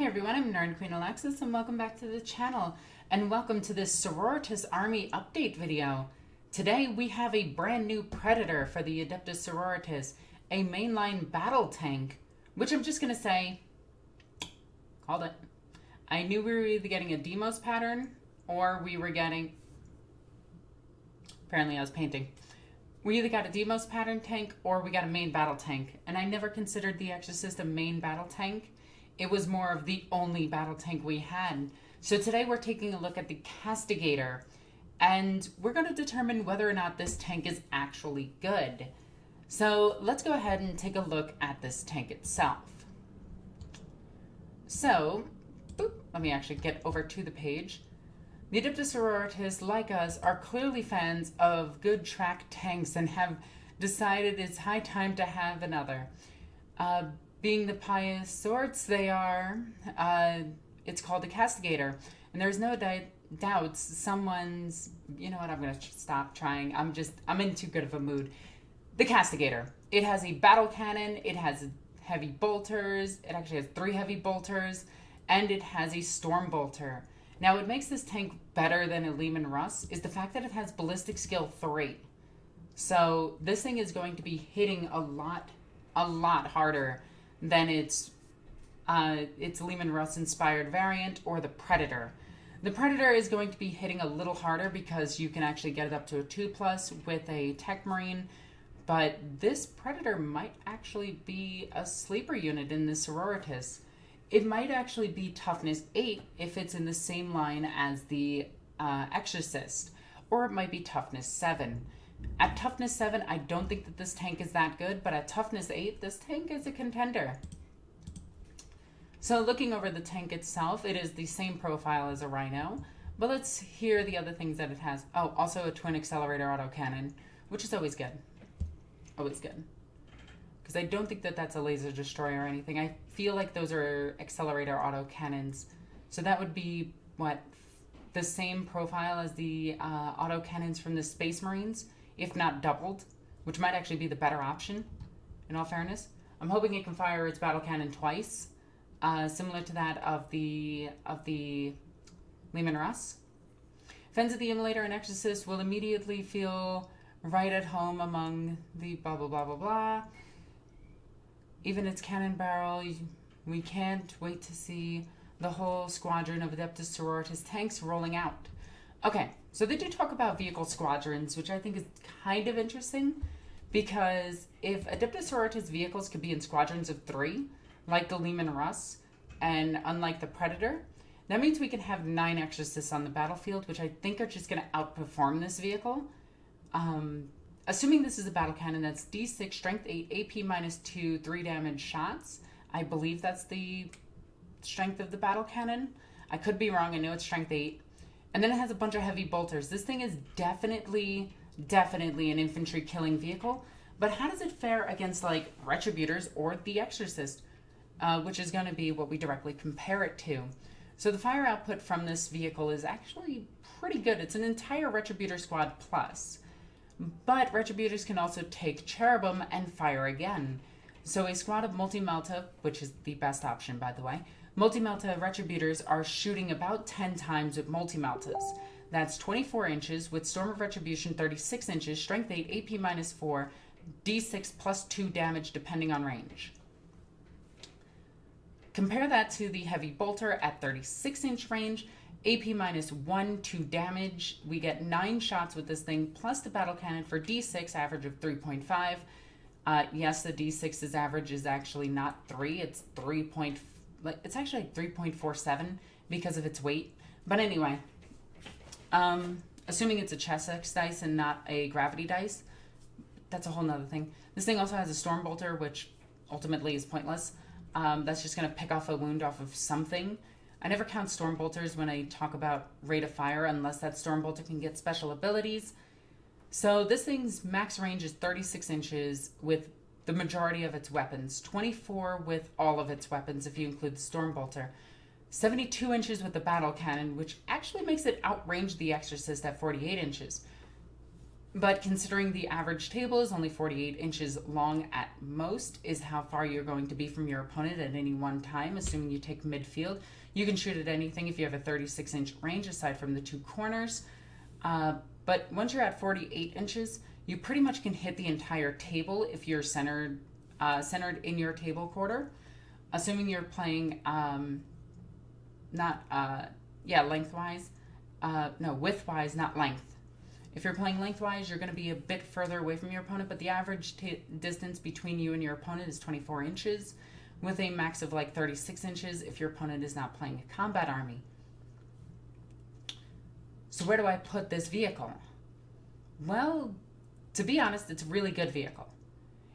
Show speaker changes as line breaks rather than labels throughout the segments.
everyone, I'm NornQueenAlexis and welcome back to the channel and welcome to this Sororitas Army update video. Today we have a brand new Predator for the Adeptus Sororitas, a mainline battle tank, which I'm just going to say, called it. I knew we were either getting a Demos pattern or we were getting, apparently I was painting. We either got a Demos pattern tank or we got a main battle tank, and I never considered the Exorcist a main battle tank. It was more of the only battle tank we had. So today we're taking a look at the Castigator, and we're going to determine whether or not this tank is actually good. So let's go ahead and take a look at this tank itself. So, let me actually get over to the page. The Adeptus Sororitas, like us, are clearly fans of good track tanks and have decided it's high time to have another. Being the pious sorts they are, it's called the Castigator. And there's no doubts someone's, you know what, I'm going to stop trying. I'm in too good of a mood. The Castigator. It has a battle cannon, it has heavy bolters, it actually has 3 heavy bolters, and it has a storm bolter. Now, what makes this tank better than Elysium and Russ is the fact that it has ballistic skill 3. So this thing is going to be hitting a lot harder than its Elysium and Russ inspired variant or the Predator. The Predator is going to be hitting a little harder because you can actually get it up to a 2+ with a Tech Marine, but this Predator might actually be a sleeper unit in the Sororitas. It might actually be toughness 8 if it's in the same line as the Exorcist, or it might be toughness 7. At toughness 7, I don't think that this tank is that good, but at toughness 8, this tank is a contender. So looking over the tank itself, it is the same profile as a Rhino, but let's hear the other things that it has. Oh, also a twin accelerator autocannon, which is always good. Always good. Because I don't think that that's a laser destroyer or anything. I feel like those are accelerator autocannons. So that would be, what, the same profile as the autocannons from the Space Marines, if not doubled, which might actually be the better option, in all fairness. I'm hoping it can fire its battle cannon twice, similar to that of the Leman Russ. Fans of the Immolator and Exorcist will immediately feel right at home among the blah blah blah blah blah. Even its cannon barrel, we can't wait to see the whole squadron of Adeptus Sororitas tanks rolling out. Okay, so they do talk about vehicle squadrons, which I think is kind of interesting, because if Adeptus Sororitas vehicles could be in squadrons of 3, like the Leman Russ, and unlike the Predator, that means we can have 9 Exorcists on the battlefield, which I think are just going to outperform this vehicle. Assuming this is a battle cannon, that's D6, strength 8, AP -2, 3 damage shots. I believe that's the strength of the battle cannon. I could be wrong. I know it's strength 8. And then it has a bunch of heavy bolters. This thing is definitely an infantry killing vehicle. But how does it fare against, like, Retributors or the Exorcist, which is going to be what we directly compare it to? So the fire output from this vehicle is actually pretty good. It's an entire Retributor squad plus. But Retributors can also take Cherubim and fire again. So a squad of Multi-Melta, which is the best option, by the way, Multi-Melta Retributors are shooting about 10 times with Multi-Meltas. That's 24 inches, with Storm of Retribution 36 inches, Strength 8, AP -4, D6 +2 damage depending on range. Compare that to the Heavy Bolter at 36-inch range, AP -1, 2 damage. We get 9 shots with this thing, plus the battle cannon for D6, average of 3.5. Yes, the D6's average is actually not 3. It's it's actually 3.47 because of its weight. But anyway, assuming it's a chest X dice and not a gravity dice, that's a whole nother thing. This thing also has a storm bolter, which ultimately is pointless. That's just going to pick off a wound off of something. I never count storm bolters when I talk about rate of fire unless that storm bolter can get special abilities. So this thing's max range is 36 inches with the majority of its weapons, 24 with all of its weapons if you include the storm bolter, 72 inches with the battle cannon, which actually makes it outrange the Exorcist at 48 inches. But considering the average table is only 48 inches long at most, is how far you're going to be from your opponent at any one time, assuming you take midfield. You can shoot at anything if you have a 36-inch range, aside from the two corners. But once you're at 48 inches, you pretty much can hit the entire table if you're centered in your table quarter, assuming you're playing lengthwise. Widthwise, not length. If you're playing lengthwise, you're going to be a bit further away from your opponent, but the average distance between you and your opponent is 24 inches, with a max of like 36 inches if your opponent is not playing a combat army. So where do I put this vehicle? Well, to be honest, it's a really good vehicle.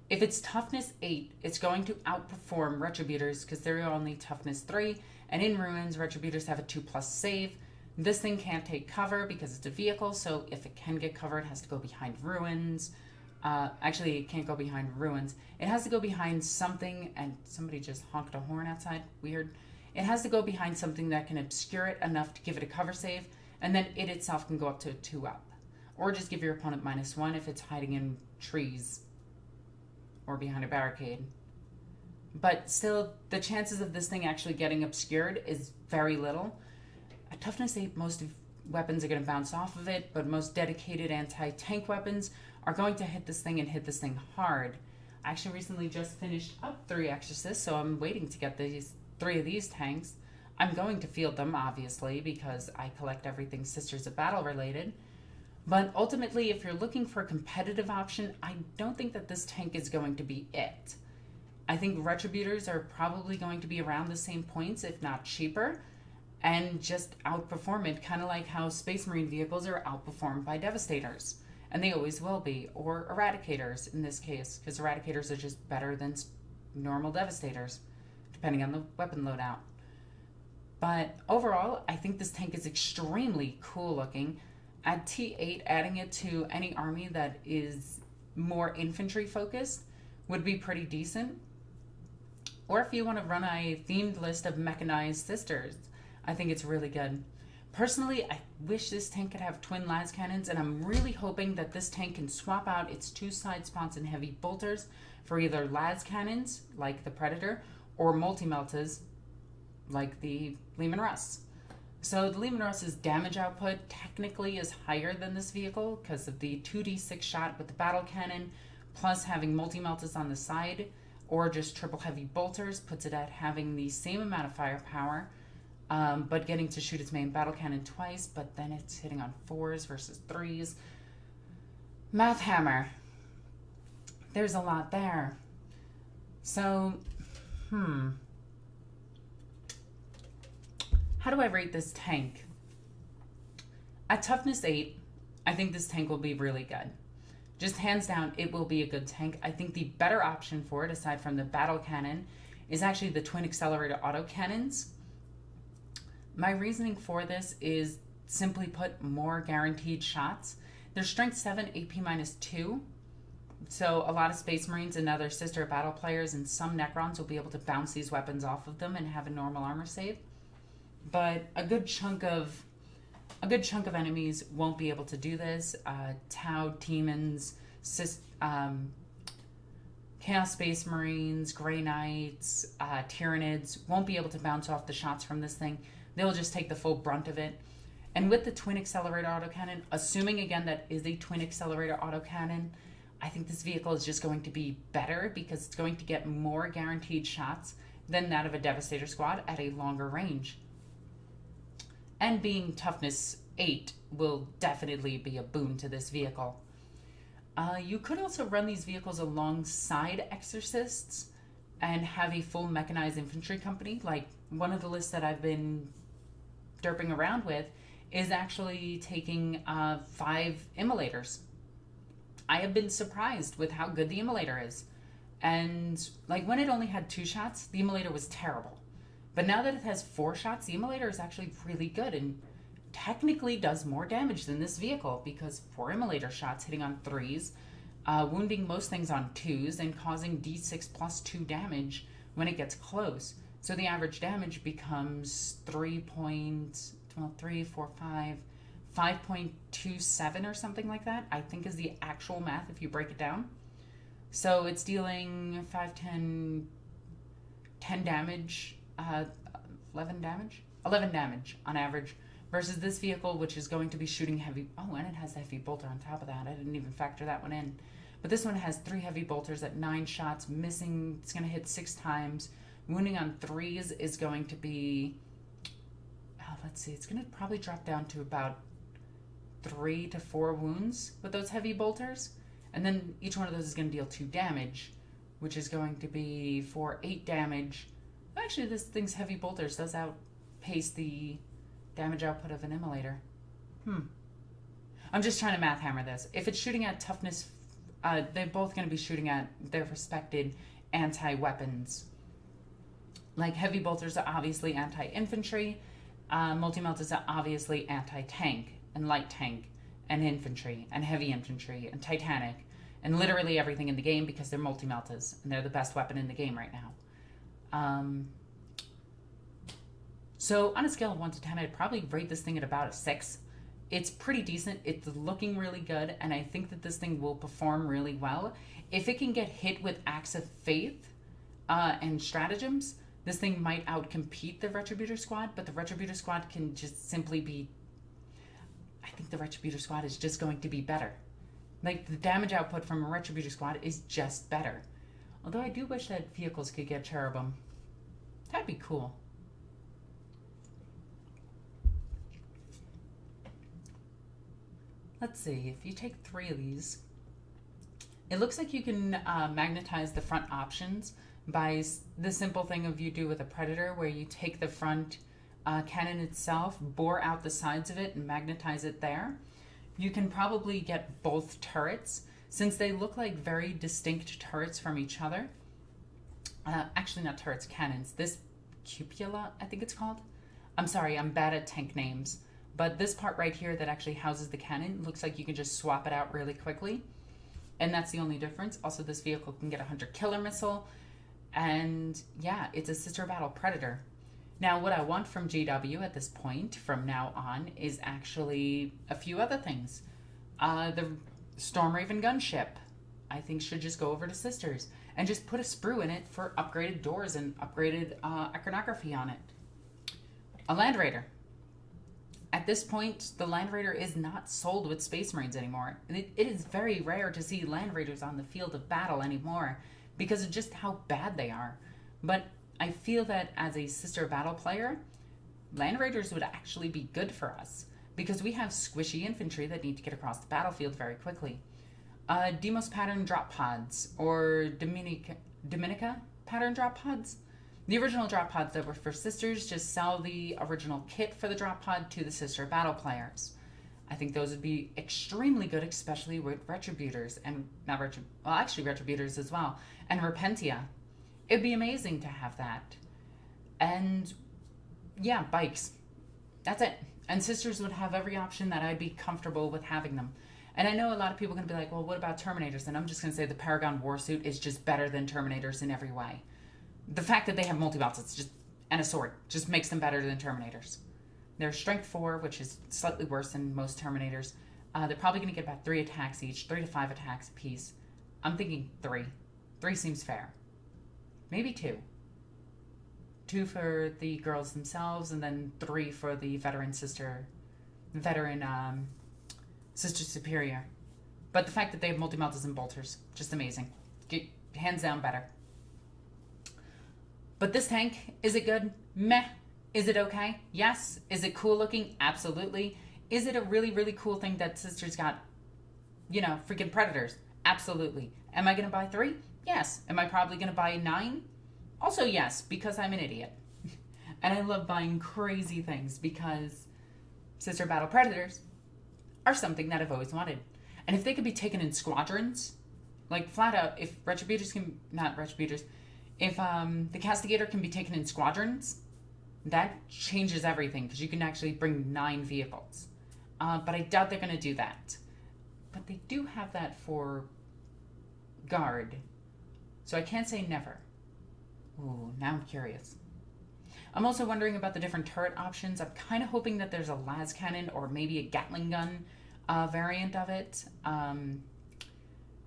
If it's toughness 8, it's going to outperform Retributors because they're only toughness 3, and in Ruins, Retributors have a 2+ save. This thing can't take cover because it's a vehicle, so if it can get cover, it has to go behind Ruins. Actually, it can't go behind Ruins. It has to go behind something, and somebody just honked a horn outside. Weird. It has to go behind something that can obscure it enough to give it a cover save, and then it itself can go up to a 2-up. Or just give your opponent -1 if it's hiding in trees or behind a barricade. But still, the chances of this thing actually getting obscured is very little. At toughness 8, most weapons are going to bounce off of it, but most dedicated anti-tank weapons are going to hit this thing and hit this thing hard. I actually recently just finished up 3 Exorcists, so I'm waiting to get these 3 of these tanks. I'm going to field them, obviously, because I collect everything Sisters of Battle related. But ultimately, if you're looking for a competitive option, I don't think that this tank is going to be it. I think Retributors are probably going to be around the same points, if not cheaper, and just outperform it, kind of like how Space Marine vehicles are outperformed by Devastators. And they always will be, or Eradicators in this case, because Eradicators are just better than normal Devastators, depending on the weapon loadout. But overall, I think this tank is extremely cool looking. At T8, adding it to any army that is more infantry focused would be pretty decent. Or if you want to run a themed list of mechanized sisters, I think it's really good. Personally, I wish this tank could have twin las cannons, and I'm really hoping that this tank can swap out its 2 side spawns and heavy bolters for either las cannons, like the Predator, or multi-meltas, like the Leman Russ. So the Leman Russ's damage output technically is higher than this vehicle because of the 2d6 shot with the battle cannon, plus having multi-meltas on the side, or just triple heavy bolters puts it at having the same amount of firepower, but getting to shoot its main battle cannon twice, but then it's hitting on 4s versus 3s. Math hammer. There's a lot there. So, how do I rate this tank? At toughness 8, I think this tank will be really good. Just hands down, it will be a good tank. I think the better option for it, aside from the battle cannon, is actually the twin accelerator autocannons. My reasoning for this is, simply put, more guaranteed shots. They're strength 7, AP -2. So a lot of Space Marines and other sister battle players and some Necrons will be able to bounce these weapons off of them and have a normal armor save. But a good chunk of enemies won't be able to do this. Tau, Demons, Chaos Space Marines, Grey Knights, Tyranids won't be able to bounce off the shots from this thing. They'll just take the full brunt of it. And with the twin accelerator autocannon, assuming again that is a twin accelerator autocannon, I think this vehicle is just going to be better because it's going to get more guaranteed shots than that of a Devastator squad at a longer range. And being toughness 8 will definitely be a boon to this vehicle. You could also run these vehicles alongside Exorcists and have a full mechanized infantry company. Like one of the lists that I've been derping around with is actually taking 5 Immolators. I have been surprised with how good the Immolator is. And like when it only had 2 shots, the Immolator was terrible. But now that it has 4 shots, the Immolator is actually really good and technically does more damage than this vehicle because 4 Immolator shots hitting on 3s, wounding most things on 2s, and causing d6 plus 2 damage when it gets close. So the average damage becomes 3, 4, 5, 5.27 or something like that, I think is the actual math if you break it down. So it's dealing 5, 10 damage, 11 damage? 11 damage on average, versus this vehicle, which is going to be shooting heavy. Oh, and it has the heavy bolter on top of that. I didn't even factor that one in. But this one has 3 heavy bolters at 9 shots, missing. It's going to hit 6 times. Wounding on 3s is going to be, let's see, it's going to probably drop down to about 3 to 4 wounds with those heavy bolters. And then each one of those is going to deal 2 damage, which is going to be for 8 damage. Actually, this thing's heavy bolters does outpace the damage output of an immolator. I'm just trying to math hammer this. If it's shooting at toughness, they're both going to be shooting at their respected anti-weapons. Like heavy bolters are obviously anti-infantry, multi-melters are obviously anti-tank and light tank and infantry and heavy infantry and titanic and literally everything in the game, because they're multi-melters and they're the best weapon in the game right now. So on a scale of 1 to 10, I'd probably rate this thing at about a 6. It's pretty decent. It's looking really good, and I think that this thing will perform really well. If it can get hit with Acts of Faith and stratagems, this thing might outcompete the Retributor Squad, but the Retributor Squad can just simply be... I think the Retributor Squad is just going to be better. Like, the damage output from a Retributor Squad is just better. Although I do wish that vehicles could get Cherubim. That'd be cool. Let's see, if you take 3 of these, it looks like you can magnetize the front options by the simple thing of you do with a Predator, where you take the front cannon itself, bore out the sides of it, and magnetize it there. You can probably get both turrets, since they look like very distinct turrets from each other. Actually, not turrets, cannons. This cupola, I think it's called. I'm sorry, I'm bad at tank names. But this part right here that actually houses the cannon looks like you can just swap it out really quickly. And that's the only difference. Also, this vehicle can get a Hunter Killer Missile. And yeah, it's a Sister Battle Predator. Now, what I want from GW at this point, from now on, is actually a few other things. The Stormraven gunship, I think, should just go over to Sisters. And just put a sprue in it for upgraded doors and upgraded iconography on it. A Land Raider. At this point, the Land Raider is not sold with Space Marines anymore. It is very rare to see Land Raiders on the field of battle anymore because of just how bad they are. But I feel that as a Sister Battle player, Land Raiders would actually be good for us because we have squishy infantry that need to get across the battlefield very quickly. Demos pattern drop pods or Dominica pattern drop pods. The original drop pods that were for Sisters just sell the original kit for the drop pod to the Sister Battle players. I think those would be extremely good, especially with Retributors and Retributors as well, and Repentia. It'd be amazing to have that. And yeah, bikes. That's it. And Sisters would have every option that I'd be comfortable with having them. And I know a lot of people are going to be like, well, what about Terminators? And I'm just going to say the Paragon Warsuit is just better than Terminators in every way. The fact that they have multi-belts and a sword just makes them better than Terminators. They're strength 4, which is slightly worse than most Terminators. They're probably going to get about 3 attacks each, 3 to 5 attacks a piece. I'm thinking 3. 3 seems fair. Maybe 2. 2 for the girls themselves, and then 3 for the Sister Superior. But the fact that they have multi-meltas and bolters, just amazing. Hands down better. But this tank, is it good? Meh. Is it okay? Yes. Is it cool looking? Absolutely. Is it a really, really cool thing that Sisters got, freaking Predators? Absolutely. Am I going to buy 3? Yes. Am I probably going to buy 9? Also yes, because I'm an idiot. And I love buying crazy things because Sister Battle Predators are something that I've always wanted. And if they could be taken in squadrons, like flat out, if if the Castigator can be taken in squadrons, that changes everything because you can actually bring 9 vehicles. But I doubt they're going to do that. But they do have that for Guard. So I can't say never. Ooh, now I'm curious. I'm also wondering about the different turret options. I'm kind of hoping that there's a las cannon or maybe a Gatling gun variant of it.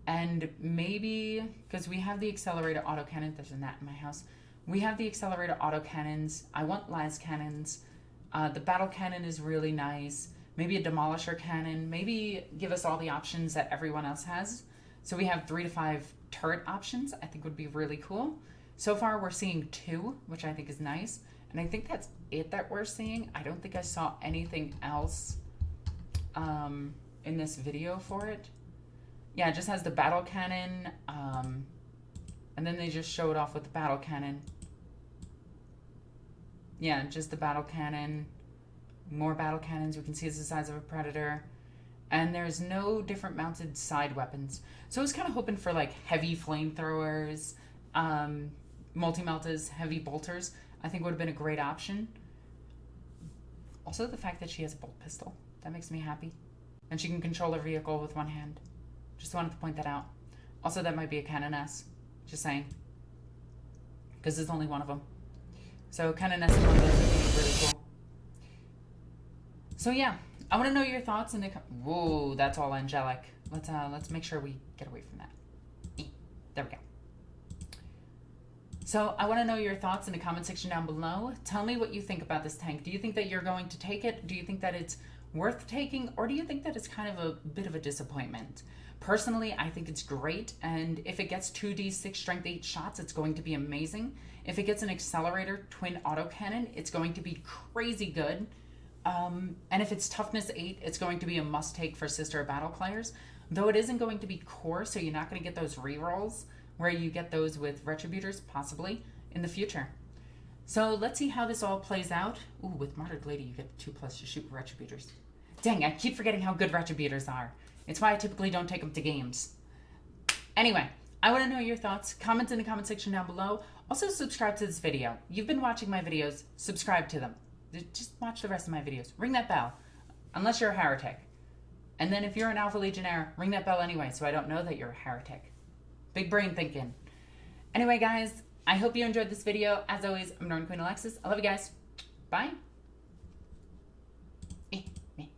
And maybe, because we have the accelerator autocannon, there's a gnat in my house. We have the accelerator autocannons. I want las cannons. The battle cannon is really nice. Maybe a demolisher cannon. Maybe give us all the options that everyone else has. So we have 3 to 5 turret options. I think would be really cool. So far we're seeing 2, which I think is nice. And I think that's it that we're seeing. I don't think I saw anything else in this video for it. Yeah, it just has the battle cannon, and then they just show it off with the battle cannon. Yeah, just the battle cannon. More battle cannons. We can see it's the size of a predator. And there's no different mounted side weapons. So I was kind of hoping for like heavy flamethrowers, multi-meltas, heavy bolters. I think would have been a great option. Also the fact that she has a bolt pistol. That makes me happy. And she can control her vehicle with one hand. Just wanted to point that out. Also, that might be a Canoness. Just saying. Because there's only one of them. So, Canoness is one of those would be really cool. So, yeah. I want to know your thoughts in the... Whoa, that's all angelic. Let's make sure we get away from that. There we go. So, I want to know your thoughts in the comment section down below. Tell me what you think about this tank. Do you think that you're going to take it? Do you think that it's worth taking? Or do you think that it's kind of a bit of a disappointment? Personally, I think it's great, and if it gets 2d6 strength 8 shots, it's going to be amazing. If it gets an accelerator twin autocannon, it's going to be crazy good. And if it's toughness 8, it's going to be a must-take for Sister of Battle players, though it isn't going to be core, so you're not going to get those rerolls where you get those with Retributors, possibly, in the future. So let's see how this all plays out. Ooh, with Martyred Lady, you get 2+ to shoot Retributors. Dang, I keep forgetting how good Retributors are. It's why I typically don't take them to games. Anyway, I want to know your thoughts. Comment in the comment section down below. Also, subscribe to this video. You've been watching my videos. Subscribe to them. Just watch the rest of my videos. Ring that bell. Unless you're a heretic. And then if you're an Alpha Legionnaire, ring that bell anyway so I don't know that you're a heretic. Big brain thinking. Anyway, guys, I hope you enjoyed this video. As always, I'm NornQueenAlexis. I love you guys. Bye.